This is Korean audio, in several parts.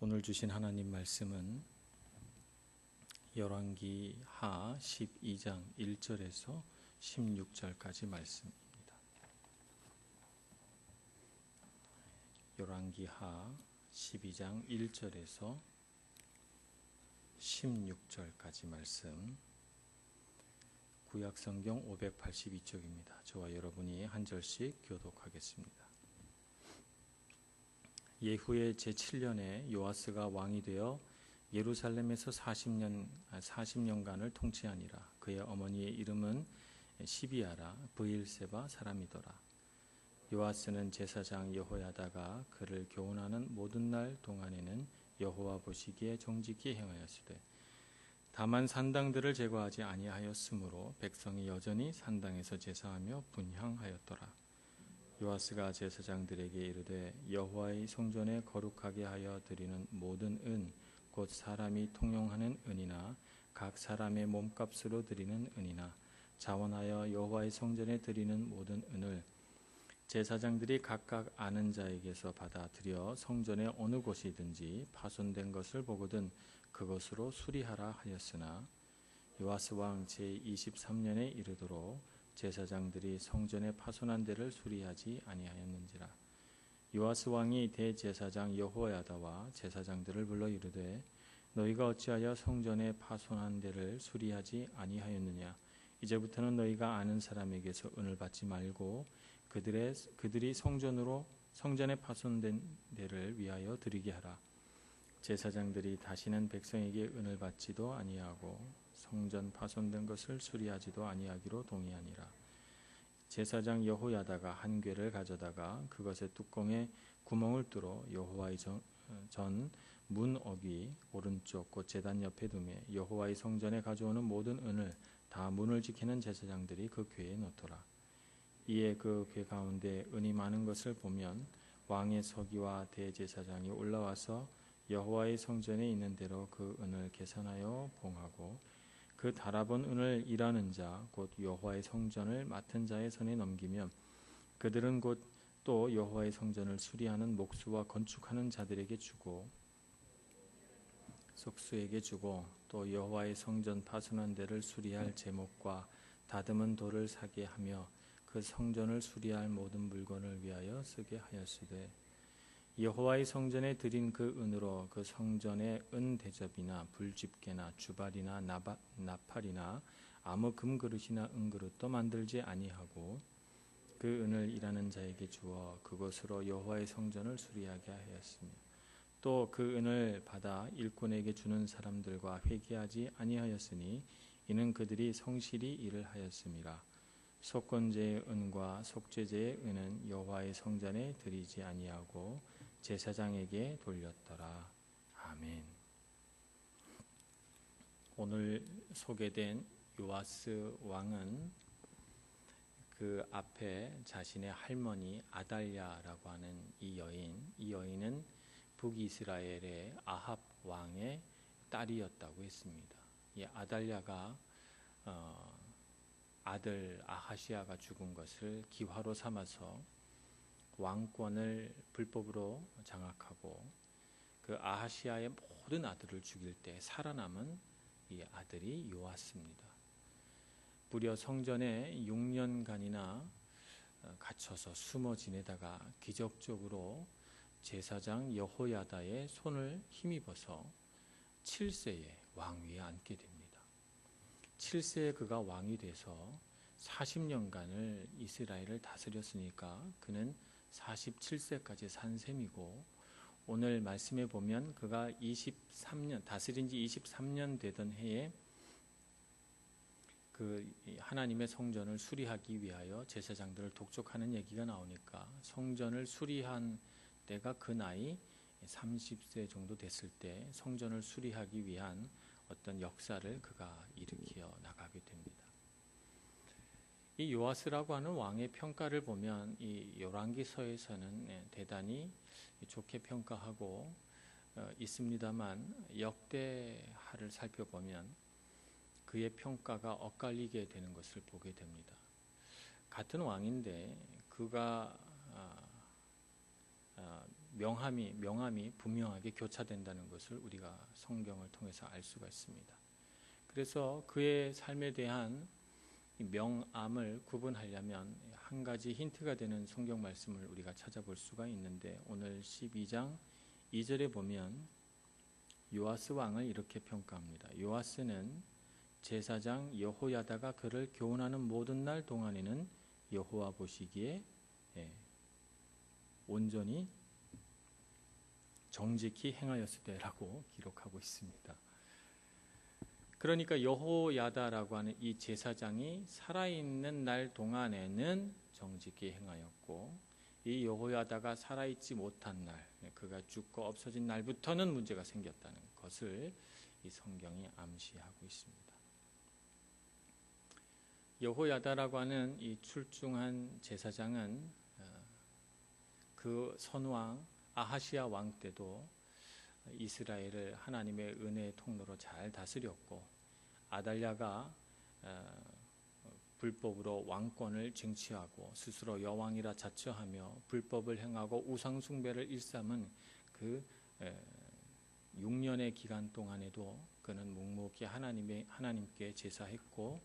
오늘 주신 하나님 말씀은 열왕기하 12장 1절에서 16절까지 말씀입니다. 열왕기하 12장 1절에서 16절까지 말씀, 구약성경 582쪽입니다. 저와 여러분이 한 절씩 교독하겠습니다. 예후의 제7년에 요아스가 왕이 되어 예루살렘에서 40년간을 통치하니라. 그의 어머니의 이름은 시비아라 브일세바 사람이더라. 요아스는 제사장 여호야다가 그를 교훈하는 모든 날 동안에는 여호와 보시기에 정직히 행하였으되 다만 산당들을 제거하지 아니하였으므로 백성이 여전히 산당에서 제사하며 분향하였더라. 요아스가 제사장들에게 이르되 여호와의 성전에 거룩하게 하여 드리는 모든 은 곧 사람이 통용하는 은이나 각 사람의 몸값으로 드리는 은이나 자원하여 여호와의 성전에 드리는 모든 은을 제사장들이 각각 아는 자에게서 받아 들여 성전의 어느 곳이든지 파손된 것을 보거든 그것으로 수리하라 하였으나 요아스 왕 제23년에 이르도록 제사장들이 성전의 파손한 데를 수리하지 아니하였는지라. 요아스 왕이 대제사장 여호야다와 제사장들을 불러 이르되 너희가 어찌하여 성전의 파손한 데를 수리하지 아니하였느냐. 이제부터는 너희가 아는 사람에게서 은을 받지 말고 그들이 성전의 파손된 데를 위하여 드리게 하라. 제사장들이 다시는 백성에게 은을 받지도 아니하고 성전 파손된 것을 수리하지도 아니하기로 동의하니라. 제사장 여호야다가 한 궤를 가져다가 그것의 뚜껑에 구멍을 뚫어 여호와의 전 문어귀 오른쪽 곧 제단 옆에 두매 여호와의 성전에 가져오는 모든 은을 다 문을 지키는 제사장들이 그 궤에 넣더라. 이에 그 궤 가운데 은이 많은 것을 보면 왕의 서기와 대제사장이 올라와서 여호와의 성전에 있는 대로 그 은을 계산하여 봉하고 그 달아본 은을 일하는 자 곧 여호와의 성전을 맡은 자의 손에 넘기면 그들은 곧 또 여호와의 성전을 수리하는 목수와 건축하는 자들에게 주고 속수에게 주고 또 여호와의 성전 파손한 데를 수리할 제목과 다듬은 돌을 사게 하며 그 성전을 수리할 모든 물건을 위하여 쓰게 하였으되 여호와의 성전에 드린 그 은으로 그 성전의 은 대접이나 불집게나 주발이나 나팔이나 아무 금그릇이나 은그릇도 만들지 아니하고 그 은을 일하는 자에게 주어 그것으로 여호와의 성전을 수리하게 하였으며 또 그 은을 받아 일꾼에게 주는 사람들과 회개하지 아니하였으니 이는 그들이 성실히 일을 하였음이라. 속건제의 은과 속죄제의 은은 여호와의 성전에 드리지 아니하고 제사장에게 돌렸더라. 아멘. 오늘 소개된 요아스 왕은 그 앞에 자신의 할머니 아달랴라고 하는 이 여인은 북이스라엘의 아합 왕의 딸이었다고 했습니다. 이 아달랴가 아들 아하시아가 죽은 것을 기화로 삼아서 왕권을 불법으로 장악하고 그 아하시아의 모든 아들을 죽일 때 살아남은 이 아들이 요아스입니다. 무려 성전에 6년간이나 갇혀서 숨어 지내다가 기적적으로 제사장 여호야다의 손을 힘입어서 7세에 왕위에 앉게 됩니다. 7세에 그가 왕이 돼서 40년간을 이스라엘을 다스렸으니까 그는 47세까지 산 셈이고 오늘 말씀에 보면 그가 다스린 지 23년 되던 해에 그 하나님의 성전을 수리하기 위하여 제사장들을 독촉하는 얘기가 나오니까 성전을 수리한 때가 그 나이 30세 정도 됐을 때 성전을 수리하기 위한 어떤 역사를 그가 일으켜 나가게 됩니다. 이 요아스라고 하는 왕의 평가를 보면 이 열왕기서에서는 대단히 좋게 평가하고 있습니다만 역대하를 살펴보면 그의 평가가 엇갈리게 되는 것을 보게 됩니다. 같은 왕인데 그가 명암이 분명하게 교차된다는 것을 우리가 성경을 통해서 알 수가 있습니다. 그래서 그의 삶에 대한 명암을 구분하려면 한 가지 힌트가 되는 성경 말씀을 우리가 찾아볼 수가 있는데, 오늘 12장 2절에 보면 요아스 왕을 이렇게 평가합니다. 요아스는 제사장 여호야다가 그를 교훈하는 모든 날 동안에는 여호와 보시기에 온전히 정직히 행하였으되라고 기록하고 있습니다. 그러니까 여호야다라고 하는 이 제사장이 살아있는 날 동안에는 정직히 행하였고, 이 여호야다가 살아있지 못한 날, 그가 죽고 없어진 날부터는 문제가 생겼다는 것을 이 성경이 암시하고 있습니다. 여호야다라고 하는 이 출중한 제사장은 그 선왕 아하시야 왕 때도 이스라엘을 하나님의 은혜의 통로로 잘 다스렸고, 아달랴가 불법으로 왕권을 쟁취하고 스스로 여왕이라 자처하며 불법을 행하고 우상 숭배를 일삼은 그 6년의 기간 동안에도 그는 묵묵히 하나님께 제사했고,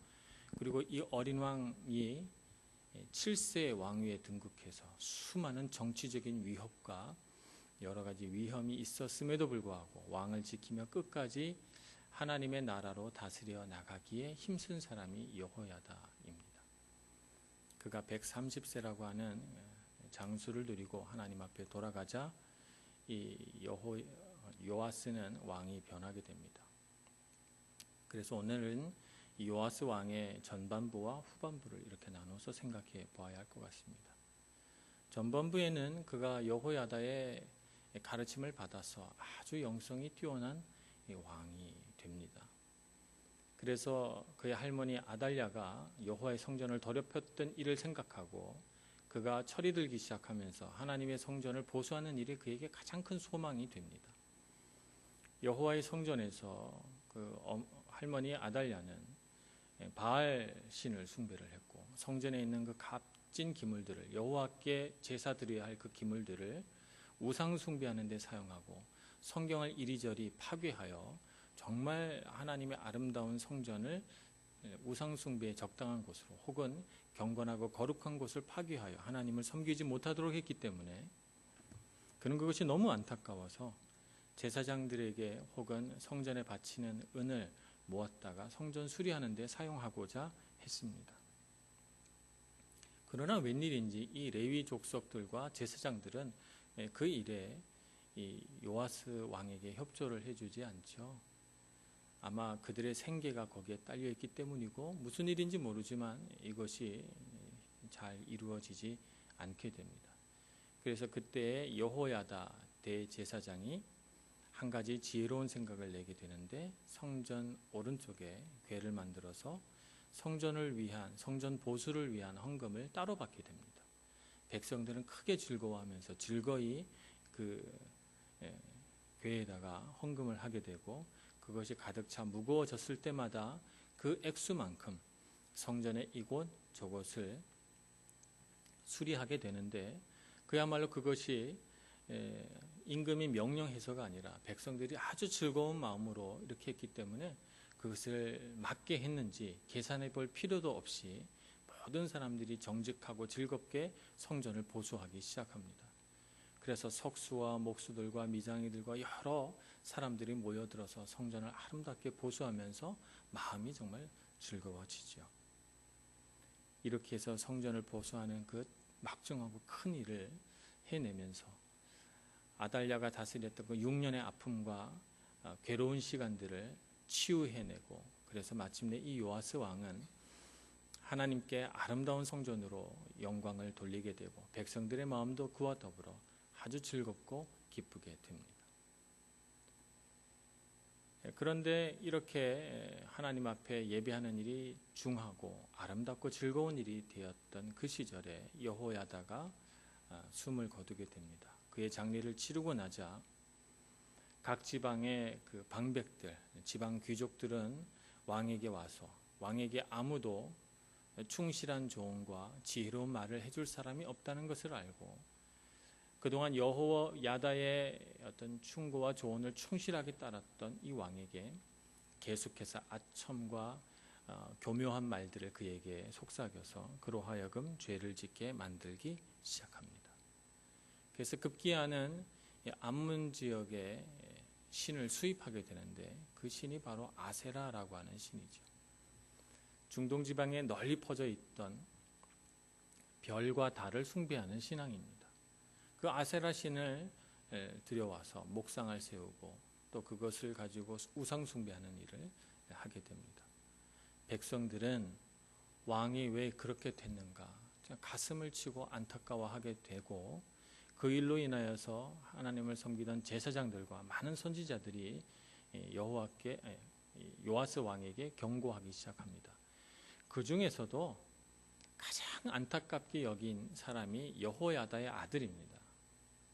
그리고 이 어린 왕이 7세 왕위에 등극해서 수많은 정치적인 위협과 여러 가지 위험이 있었음에도 불구하고 왕을 지키며 끝까지 하나님의 나라로 다스려 나가기에 힘쓴 사람이 여호야다입니다. 그가 130세라고 하는 장수를 누리고 하나님 앞에 돌아가자 이 요아스는 왕이 변하게 됩니다. 그래서 오늘은 요아스 왕의 전반부와 후반부를 이렇게 나눠서 생각해 보아야 할 것 같습니다. 전반부에는 그가 여호야다의 가르침을 받아서 아주 영성이 뛰어난 왕이 됩니다. 그래서 그의 할머니 아달랴가 여호와의 성전을 더럽혔던 일을 생각하고 그가 철이 들기 시작하면서 하나님의 성전을 보수하는 일이 그에게 가장 큰 소망이 됩니다. 여호와의 성전에서 그 할머니 아달랴는 바알 신을 숭배를 했고, 성전에 있는 그 값진 기물들을, 여호와께 제사 드려야 할 그 기물들을 우상 숭배하는 데 사용하고, 성경을 이리저리 파괴하여 정말 하나님의 아름다운 성전을 우상 숭배에 적당한 곳으로 혹은 경건하고 거룩한 곳을 파괴하여 하나님을 섬기지 못하도록 했기 때문에 그는 그것이 너무 안타까워서 제사장들에게 혹은 성전에 바치는 은을 모았다가 성전 수리하는 데 사용하고자 했습니다. 그러나 웬일인지 이 레위 족속들과 제사장들은 그 일에 이 요아스 왕에게 협조를 해주지 않죠. 아마 그들의 생계가 거기에 딸려있기 때문이고 무슨 일인지 모르지만 이것이 잘 이루어지지 않게 됩니다. 그래서 그때 여호야다 대제사장이 한 가지 지혜로운 생각을 내게 되는데, 성전 오른쪽에 궤를 만들어서 성전을 위한, 성전 보수를 위한 헌금을 따로 받게 됩니다. 백성들은 크게 즐거워하면서 즐거이 그 궤에다가 헌금을 하게 되고, 그것이 가득 차 무거워졌을 때마다 그 액수만큼 성전의 이곳 저곳을 수리하게 되는데, 그야말로 그것이 임금이 명령해서가 아니라 백성들이 아주 즐거운 마음으로 이렇게 했기 때문에 그것을 맞게 했는지 계산해 볼 필요도 없이 모든 사람들이 정직하고 즐겁게 성전을 보수하기 시작합니다. 그래서 석수와 목수들과 미장이들과 여러 사람들이 모여들어서 성전을 아름답게 보수하면서 마음이 정말 즐거워지죠. 이렇게 해서 성전을 보수하는 그 막중하고 큰 일을 해내면서 아달랴가 다스렸던 그 6년의 아픔과 괴로운 시간들을 치유해내고, 그래서 마침내 이 요아스 왕은 하나님께 아름다운 성전으로 영광을 돌리게 되고 백성들의 마음도 그와 더불어 아주 즐겁고 기쁘게 됩니다. 그런데 이렇게 하나님 앞에 예배하는 일이 중하고 아름답고 즐거운 일이 되었던 그 시절에 여호야다가 숨을 거두게 됩니다. 그의 장례를 치르고 나자 각 지방의 그 방백들, 지방 귀족들은 왕에게 와서 왕에게 아무도 충실한 조언과 지혜로운 말을 해줄 사람이 없다는 것을 알고 그동안 여호야다의 어떤 충고와 조언을 충실하게 따랐던 이 왕에게 계속해서 아첨과 교묘한 말들을 그에게 속삭여서 그로 하여금 죄를 짓게 만들기 시작합니다. 그래서 급기야는 암몬 지역에 신을 수입하게 되는데 그 신이 바로 아세라라고 하는 신이죠. 중동 지방에 널리 퍼져 있던 별과 달을 숭배하는 신앙입니다. 그 아세라 신을 들여와서 목상을 세우고 또 그것을 가지고 우상 숭배하는 일을 하게 됩니다. 백성들은 왕이 왜 그렇게 됐는가 가슴을 치고 안타까워하게 되고 그 일로 인하여서 하나님을 섬기던 제사장들과 많은 선지자들이 요아스 왕에게 경고하기 시작합니다. 그 중에서도 가장 안타깝게 여긴 사람이 여호야다의 아들입니다.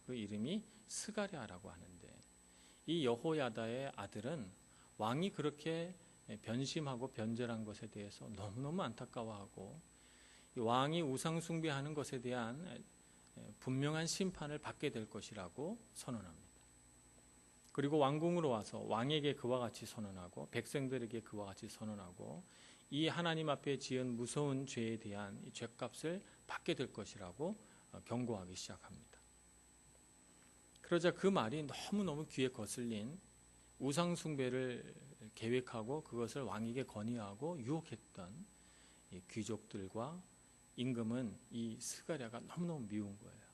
그 이름이 스가랴라고 하는데 이 여호야다의 아들은 왕이 그렇게 변심하고 변절한 것에 대해서 너무너무 안타까워하고 왕이 우상 숭배하는 것에 대한 분명한 심판을 받게 될 것이라고 선언합니다. 그리고 왕궁으로 와서 왕에게 그와 같이 선언하고 백성들에게 그와 같이 선언하고 이 하나님 앞에 지은 무서운 죄에 대한 이 죄값을 받게 될 것이라고 경고하기 시작합니다. 그러자 그 말이 너무너무 귀에 거슬린 우상 숭배를 계획하고 그것을 왕에게 건의하고 유혹했던 이 귀족들과 임금은 이 스가랴가 너무너무 미운 거예요.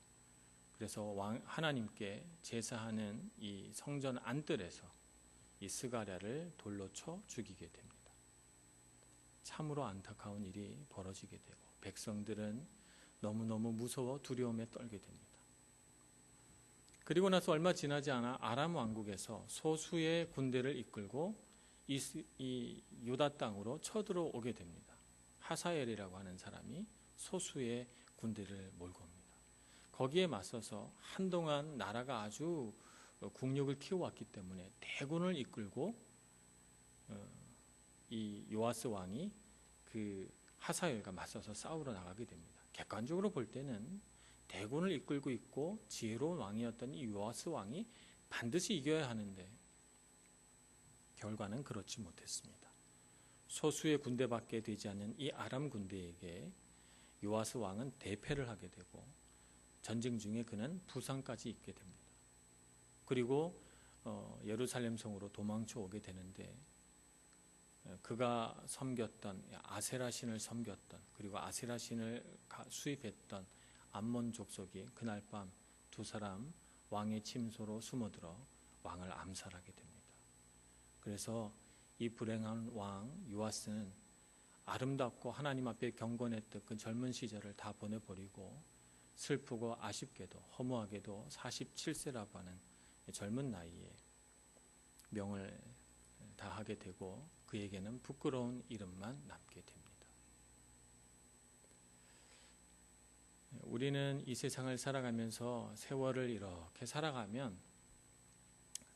그래서 하나님께 제사하는 이 성전 안뜰에서 이 스가랴를 돌로 쳐 죽이게 됩니다. 참으로 안타까운 일이 벌어지게 되고 백성들은 너무너무 무서워 두려움에 떨게 됩니다. 그리고 나서 얼마 지나지 않아 아람 왕국에서 소수의 군대를 이끌고 이 유다 땅으로 쳐들어오게 됩니다. 하사엘이라고 하는 사람이 소수의 군대를 몰고 옵니다. 거기에 맞서서 한동안 나라가 아주 국력을 키워왔기 때문에 대군을 이끌고 이 요아스 왕이 그 하사엘과 맞서서 싸우러 나가게 됩니다. 객관적으로 볼 때는 대군을 이끌고 있고 지혜로운 왕이었던 이 요아스 왕이 반드시 이겨야 하는데 결과는 그렇지 못했습니다. 소수의 군대밖에 되지 않는 이 아람 군대에게 요아스 왕은 대패를 하게 되고 전쟁 중에 그는 부상까지 입게 됩니다. 그리고 예루살렘 성으로 도망쳐 오게 되는데 그가 섬겼던 아세라 신을 섬겼던 그리고 아세라 신을 수입했던 암몬 족속이 그날 밤 두 사람 왕의 침소로 숨어들어 왕을 암살하게 됩니다. 그래서 이 불행한 왕 요아스는 아름답고 하나님 앞에 경건했던 그 젊은 시절을 다 보내버리고 슬프고 아쉽게도 허무하게도 47세라고 하는 젊은 나이에 명을 다하게 되고 그에게는 부끄러운 이름만 남게 됩니다. 우리는 이 세상을 살아가면서 세월을 이렇게 살아가면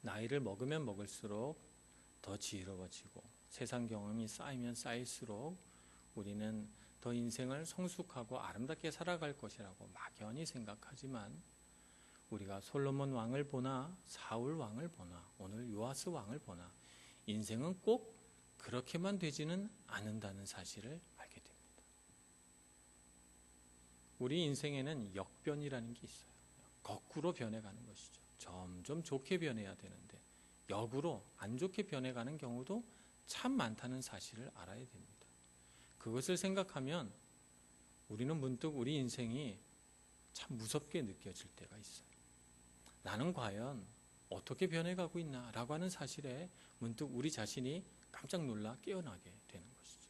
나이를 먹으면 먹을수록 더 지혜로워지고 세상 경험이 쌓이면 쌓일수록 우리는 더 인생을 성숙하고 아름답게 살아갈 것이라고 막연히 생각하지만 우리가 솔로몬 왕을 보나 사울 왕을 보나 오늘 요아스 왕을 보나 인생은 꼭 그렇게만 되지는 않는다는 사실을 알게 됩니다. 우리 인생에는 역변이라는 게 있어요. 거꾸로 변해가는 것이죠. 점점 좋게 변해야 되는데 역으로 안 좋게 변해가는 경우도 참 많다는 사실을 알아야 됩니다. 그것을 생각하면 우리는 문득 우리 인생이 참 무섭게 느껴질 때가 있어요. 나는 과연 어떻게 변해가고 있나 라고 하는 사실에 문득 우리 자신이 깜짝 놀라 깨어나게 되는 것이죠.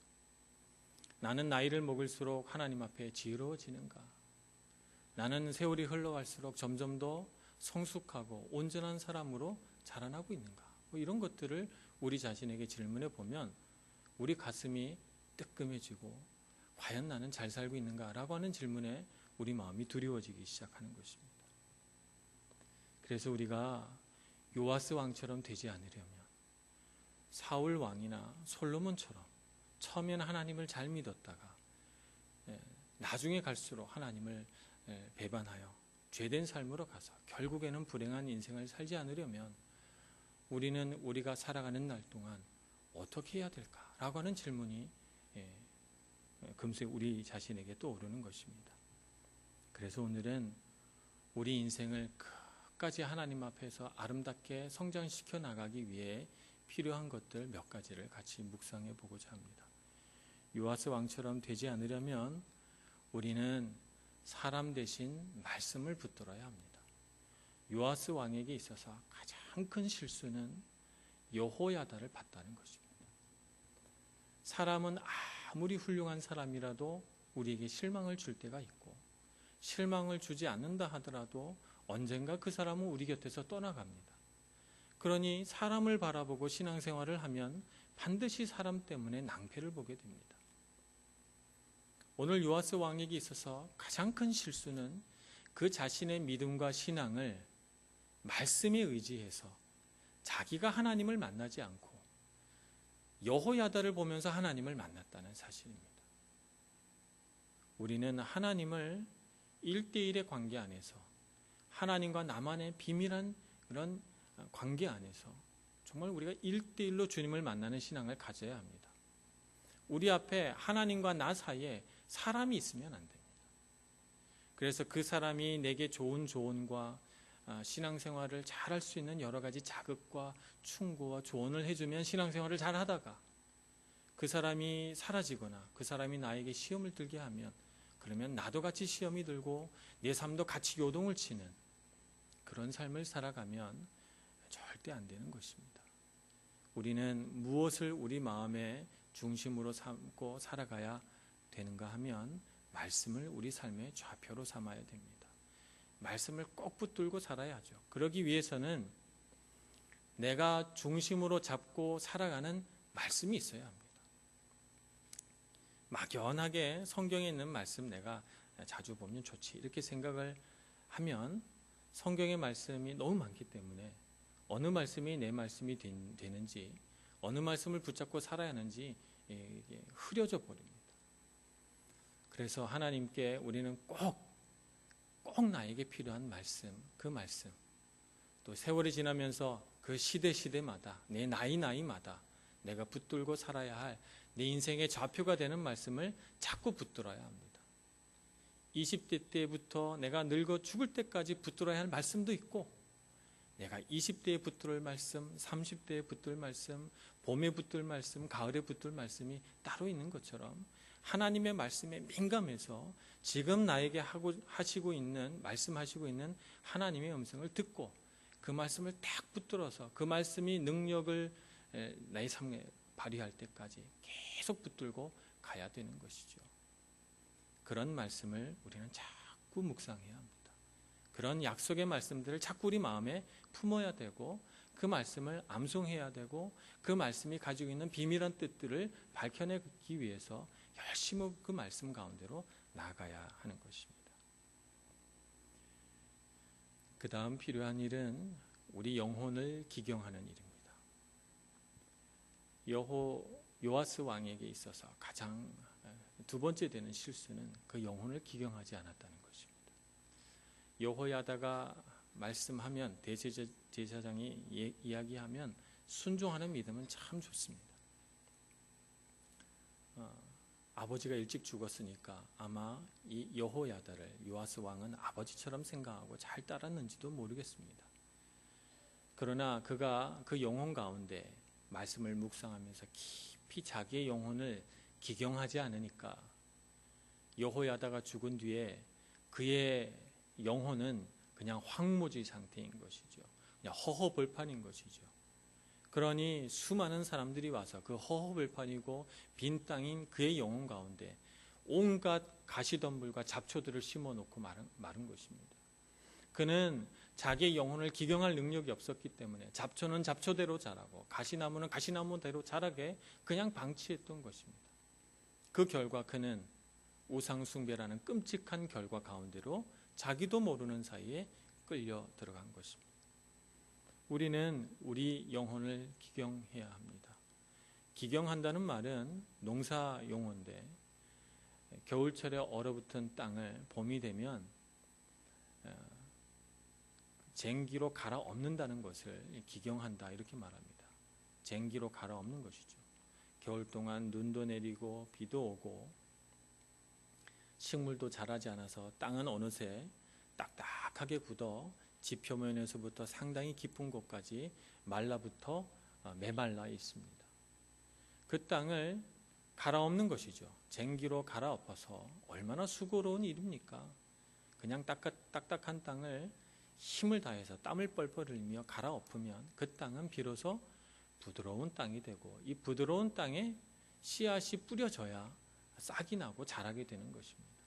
나는 나이를 먹을수록 하나님 앞에 지혜로워지는가? 나는 세월이 흘러갈수록 점점 더 성숙하고 온전한 사람으로 자라나고 있는가? 뭐 이런 것들을 우리 자신에게 질문해 보면 우리 가슴이 뜨끔해지고 과연 나는 잘 살고 있는가? 라고 하는 질문에 우리 마음이 두려워지기 시작하는 것입니다. 그래서 우리가 요아스 왕처럼 되지 않으려면 사울 왕이나 솔로몬처럼 처음에는 하나님을 잘 믿었다가 나중에 갈수록 하나님을 배반하여 죄된 삶으로 가서 결국에는 불행한 인생을 살지 않으려면 우리는 우리가 살아가는 날 동안 어떻게 해야 될까라고 하는 질문이 금세 우리 자신에게 떠오르는 것입니다. 그래서 오늘은 우리 인생을 끝까지 하나님 앞에서 아름답게 성장시켜 나가기 위해 필요한 것들 몇 가지를 같이 묵상해 보고자 합니다. 요아스 왕처럼 되지 않으려면 우리는 사람 대신 말씀을 붙들어야 합니다. 요아스 왕에게 있어서 가장 큰 실수는 여호야다를 봤다는 것입니다. 사람은 아무리 훌륭한 사람이라도 우리에게 실망을 줄 때가 있고, 실망을 주지 않는다 하더라도 언젠가 그 사람은 우리 곁에서 떠나갑니다. 그러니 사람을 바라보고 신앙생활을 하면 반드시 사람 때문에 낭패를 보게 됩니다. 오늘 요아스 왕에게 있어서 가장 큰 실수는 그 자신의 믿음과 신앙을 말씀에 의지해서 자기가 하나님을 만나지 않고 여호야다를 보면서 하나님을 만났다는 사실입니다. 우리는 하나님을 1대1의 관계 안에서 하나님과 나만의 비밀한 그런 관계 안에서 정말 우리가 1대1로 주님을 만나는 신앙을 가져야 합니다. 우리 앞에 하나님과 나 사이에 사람이 있으면 안 됩니다. 그래서 그 사람이 내게 좋은 조언과 신앙생활을 잘할 수 있는 여러 가지 자극과 충고와 조언을 해주면 신앙생활을 잘 하다가 그 사람이 사라지거나 그 사람이 나에게 시험을 들게 하면 그러면 나도 같이 시험이 들고 내 삶도 같이 요동을 치는 그런 삶을 살아가면 절대 안 되는 것입니다. 우리는 무엇을 우리 마음의 중심으로 삼고 살아가야 되는가 하면 말씀을 우리 삶의 좌표로 삼아야 됩니다. 말씀을 꼭 붙들고 살아야죠. 그러기 위해서는 내가 중심으로 잡고 살아가는 말씀이 있어야 합니다. 막연하게 성경에 있는 말씀 내가 자주 보면 좋지 이렇게 생각을 하면 성경의 말씀이 너무 많기 때문에 어느 말씀이 내 말씀이 되는지 어느 말씀을 붙잡고 살아야 하는지 흐려져 버립니다. 그래서 하나님께 우리는 꼭 나에게 필요한 말씀, 그 말씀 또 세월이 지나면서 그 시대마다 내 나이마다 내가 붙들고 살아야 할 내 인생의 좌표가 되는 말씀을 자꾸 붙들어야 합니다. 20대 때부터 내가 늙어 죽을 때까지 붙들어야 할 말씀도 있고 내가 20대에 붙들 말씀, 30대에 붙들 말씀, 봄에 붙들 말씀, 가을에 붙들 말씀이 따로 있는 것처럼 하나님의 말씀에 민감해서 지금 나에게 하시고 있는 말씀하시고 있는 하나님의 음성을 듣고 그 말씀을 딱 붙들어서 그 말씀이 능력을 내 삶에 발휘할 때까지 계속 붙들고 가야 되는 것이죠. 그런 말씀을 우리는 자꾸 묵상해야 합니다. 그런 약속의 말씀들을 자꾸 우리 마음에 품어야 되고 그 말씀을 암송해야 되고 그 말씀이 가지고 있는 비밀한 뜻들을 밝혀내기 위해서 열심히 그 말씀 가운데로 나아가야 하는 것입니다. 그 다음 필요한 일은 우리 영혼을 기경하는 일입니다. 요아스 왕에게 있어서 가장 두 번째 되는 실수는 그 영혼을 기경하지 않았다는 것입니다. 여호야다가 말씀하면 대제사장이 이야기하면 순종하는 믿음은 참 좋습니다. 아버지가 일찍 죽었으니까 아마 이 여호야다를 요아스 왕은 아버지처럼 생각하고 잘 따랐는지도 모르겠습니다. 그러나 그가 그 영혼 가운데 말씀을 묵상하면서 깊이 자기의 영혼을 기경하지 않으니까 여호야다가 죽은 뒤에 그의 영혼은 그냥 황무지 상태인 것이죠. 그냥 허허벌판인 것이죠. 그러니 수많은 사람들이 와서 그 허허벌판이고 빈 땅인 그의 영혼 가운데 온갖 가시덤불과 잡초들을 심어놓고 마른 것입니다. 그는 자기의 영혼을 기경할 능력이 없었기 때문에 잡초는 잡초대로 자라고 가시나무는 가시나무대로 자라게 그냥 방치했던 것입니다. 그 결과 그는 우상숭배라는 끔찍한 결과 가운데로 자기도 모르는 사이에 끌려 들어간 것입니다. 우리는 우리 영혼을 기경해야 합니다. 기경한다는 말은 농사 용어인데 겨울철에 얼어붙은 땅을 봄이 되면 쟁기로 갈아엎는다는 것을 기경한다 이렇게 말합니다. 쟁기로 갈아엎는 것이죠. 겨울 동안 눈도 내리고 비도 오고 식물도 자라지 않아서 땅은 어느새 딱딱하게 굳어 지표면에서부터 상당히 깊은 곳까지 말라붙어 메말라 있습니다. 그 땅을 갈아엎는 것이죠. 쟁기로 갈아엎어서 얼마나 수고로운 일입니까? 그냥 딱딱한 땅을 힘을 다해서 땀을 뻘뻘 흘리며 갈아엎으면 그 땅은 비로소 부드러운 땅이 되고 이 부드러운 땅에 씨앗이 뿌려져야 싹이 나고 자라게 되는 것입니다.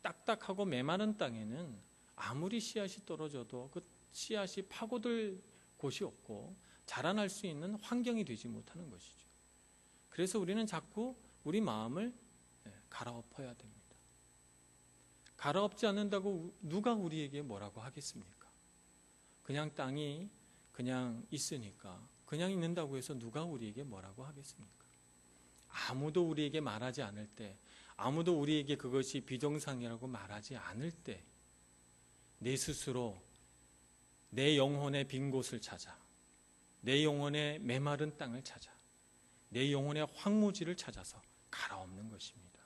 딱딱하고 메마른 땅에는 아무리 씨앗이 떨어져도 그 씨앗이 파고들 곳이 없고 자라날 수 있는 환경이 되지 못하는 것이죠. 그래서 우리는 자꾸 우리 마음을 갈아엎어야 됩니다. 갈아엎지 않는다고 누가 우리에게 뭐라고 하겠습니까? 그냥 땅이 그냥 있으니까 그냥 있는다고 해서 누가 우리에게 뭐라고 하겠습니까? 아무도 우리에게 말하지 않을 때, 아무도 우리에게 그것이 비정상이라고 말하지 않을 때 내 스스로 내 영혼의 빈 곳을 찾아, 내 영혼의 메마른 땅을 찾아, 내 영혼의 황무지를 찾아서 갈아엎는 것입니다.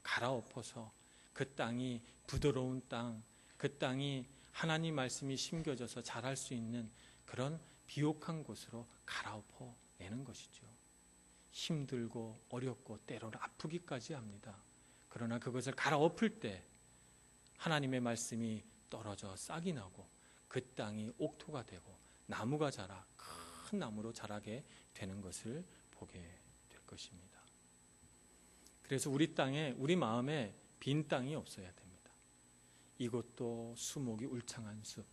갈아엎어서 그 땅이 부드러운 땅, 그 땅이 하나님 말씀이 심겨져서 자랄 수 있는 그런 비옥한 곳으로 갈아엎어 내는 것이죠. 힘들고 어렵고 때로는 아프기까지 합니다. 그러나 그것을 갈아엎을 때 하나님의 말씀이 떨어져 싹이 나고 그 땅이 옥토가 되고 나무가 자라 큰 나무로 자라게 되는 것을 보게 될 것입니다. 그래서 우리 땅에, 우리 마음에 빈 땅이 없어야 됩니다. 이것도 수목이 울창한 숲,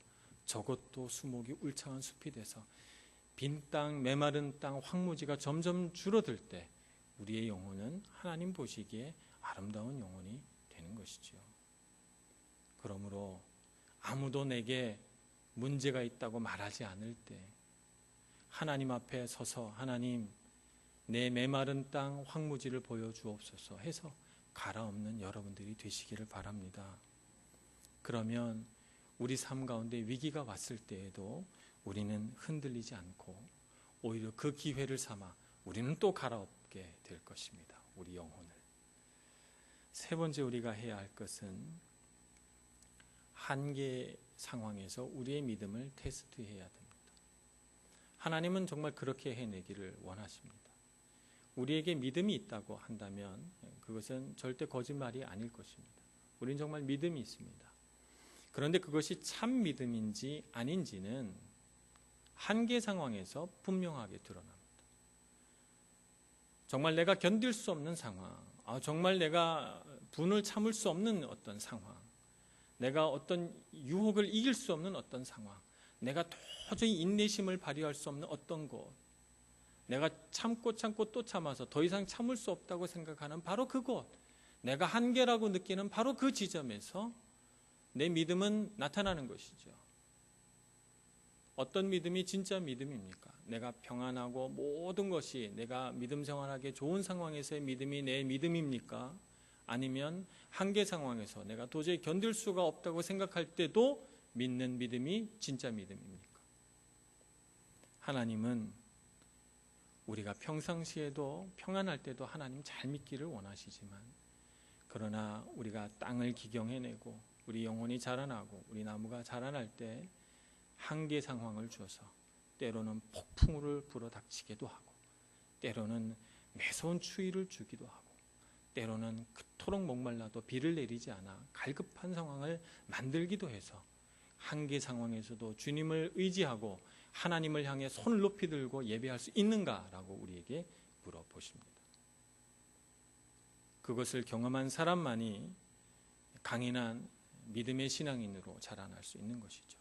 저것도 수목이 울창한 숲이 돼서 빈 땅, 메마른 땅, 황무지가 점점 줄어들 때 우리의 영혼은 하나님 보시기에 아름다운 영혼이 되는 것이죠. 그러므로 아무도 내게 문제가 있다고 말하지 않을 때 하나님 앞에 서서 하나님 내 메마른 땅 황무지를 보여주옵소서 해서 갈아엎는 여러분들이 되시기를 바랍니다. 그러면 우리 삶 가운데 위기가 왔을 때에도 우리는 흔들리지 않고 오히려 그 기회를 삼아 우리는 또 갈아엎게 될 것입니다. 우리 영혼을. 세 번째 우리가 해야 할 것은 한계 상황에서 우리의 믿음을 테스트해야 됩니다. 하나님은 정말 그렇게 해내기를 원하십니다. 우리에게 믿음이 있다고 한다면 그것은 절대 거짓말이 아닐 것입니다. 우리는 정말 믿음이 있습니다. 그런데 그것이 참 믿음인지 아닌지는 한계 상황에서 분명하게 드러납니다. 정말 내가 견딜 수 없는 상황, 정말 내가 분을 참을 수 없는 어떤 상황, 내가 어떤 유혹을 이길 수 없는 어떤 상황, 내가 도저히 인내심을 발휘할 수 없는 어떤 곳, 내가 참고 또 참아서 더 이상 참을 수 없다고 생각하는 바로 그곳, 내가 한계라고 느끼는 바로 그 지점에서 내 믿음은 나타나는 것이죠. 어떤 믿음이 진짜 믿음입니까? 내가 평안하고 모든 것이 내가 믿음 생활하기에 좋은 상황에서의 믿음이 내 믿음입니까? 아니면 한계 상황에서 내가 도저히 견딜 수가 없다고 생각할 때도 믿는 믿음이 진짜 믿음입니까? 하나님은 우리가 평상시에도 평안할 때도 하나님 잘 믿기를 원하시지만 그러나 우리가 땅을 기경해내고 우리 영혼이 자라나고 우리 나무가 자라날 때 한계 상황을 주어서 때로는 폭풍우를 불어닥치기도 하고 때로는 매서운 추위를 주기도 하고 때로는 그토록 목말라도 비를 내리지 않아 갈급한 상황을 만들기도 해서 한계 상황에서도 주님을 의지하고 하나님을 향해 손을 높이 들고 예배할 수 있는가라고 우리에게 물어보십니다. 그것을 경험한 사람만이 강인한 믿음의 신앙인으로 자라날 수 있는 것이죠.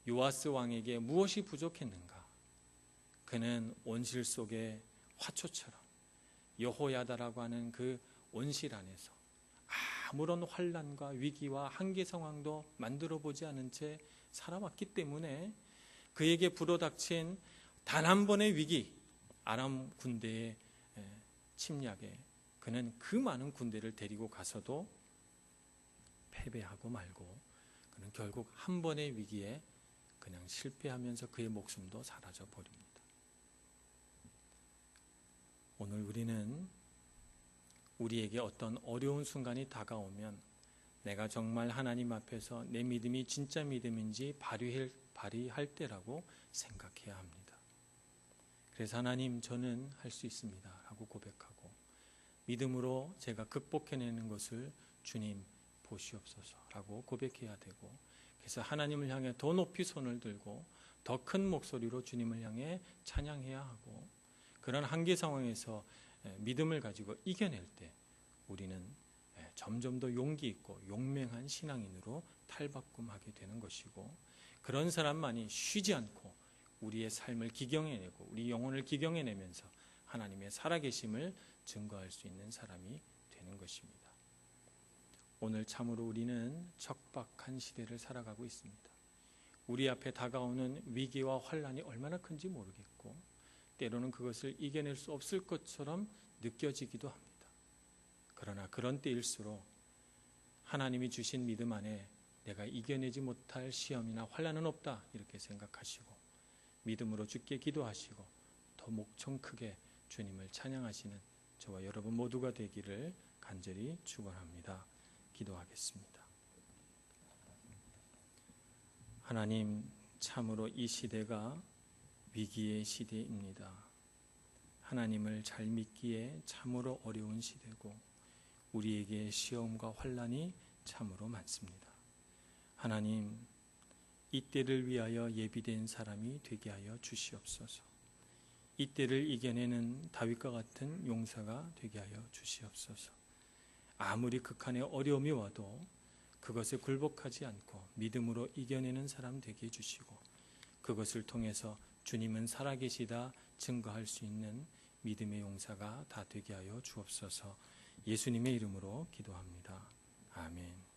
요아스 왕에게 무엇이 부족했는가? 그는 온실 속의 화초처럼 여호야다라고 하는 그 온실 안에서 아무런 환난과 위기와 한계 상황도 만들어 보지 않은 채 살아왔기 때문에 그에게 불어닥친 단 한 번의 위기, 아람 군대의 침략에 그는 그 많은 군대를 데리고 가서도 패배하고 말고 그는 결국 한 번의 위기에 그냥 실패하면서 그의 목숨도 사라져 버립니다. 오늘 우리는 우리에게 어떤 어려운 순간이 다가오면 내가 정말 하나님 앞에서 내 믿음이 진짜 믿음인지 발휘할 때라고 생각해야 합니다. 그래서 하나님, 저는 할 수 있습니다 라고 고백하고 믿음으로 제가 극복해내는 것을 주님 보시옵소서 라고 고백해야 되고, 그래서 하나님을 향해 더 높이 손을 들고 더 큰 목소리로 주님을 향해 찬양해야 하고, 그런 한계 상황에서 믿음을 가지고 이겨낼 때 우리는 점점 더 용기 있고 용맹한 신앙인으로 탈바꿈하게 되는 것이고, 그런 사람만이 쉬지 않고 우리의 삶을 기경해내고 우리 영혼을 기경해내면서 하나님의 살아계심을 증거할 수 있는 사람이 되는 것입니다. 오늘 참으로 우리는 척박한 시대를 살아가고 있습니다. 우리 앞에 다가오는 위기와 환란이 얼마나 큰지 모르겠고 때로는 그것을 이겨낼 수 없을 것처럼 느껴지기도 합니다. 그러나 그런 때일수록 하나님이 주신 믿음 안에 내가 이겨내지 못할 시험이나 환란은 없다 이렇게 생각하시고 믿음으로 주께 기도하시고 더 목청 크게 주님을 찬양하시는 저와 여러분 모두가 되기를 간절히 축원합니다. 기도하겠습니다. 하나님, 참으로 이 시대가 위기의 시대입니다. 하나님을 잘 믿기에 참으로 어려운 시대고 우리에게 시험과 환란이 참으로 많습니다. 하나님, 이 때를 위하여 예비된 사람이 되게 하여 주시옵소서. 이 때를 이겨내는 다윗과 같은 용사가 되게 하여 주시옵소서. 아무리 극한의 어려움이 와도 그것에 굴복하지 않고 믿음으로 이겨내는 사람 되게 해주시고 그것을 통해서 주님은 살아계시다 증거할 수 있는 믿음의 용사가 다 되게 하여 주옵소서. 예수님의 이름으로 기도합니다. 아멘.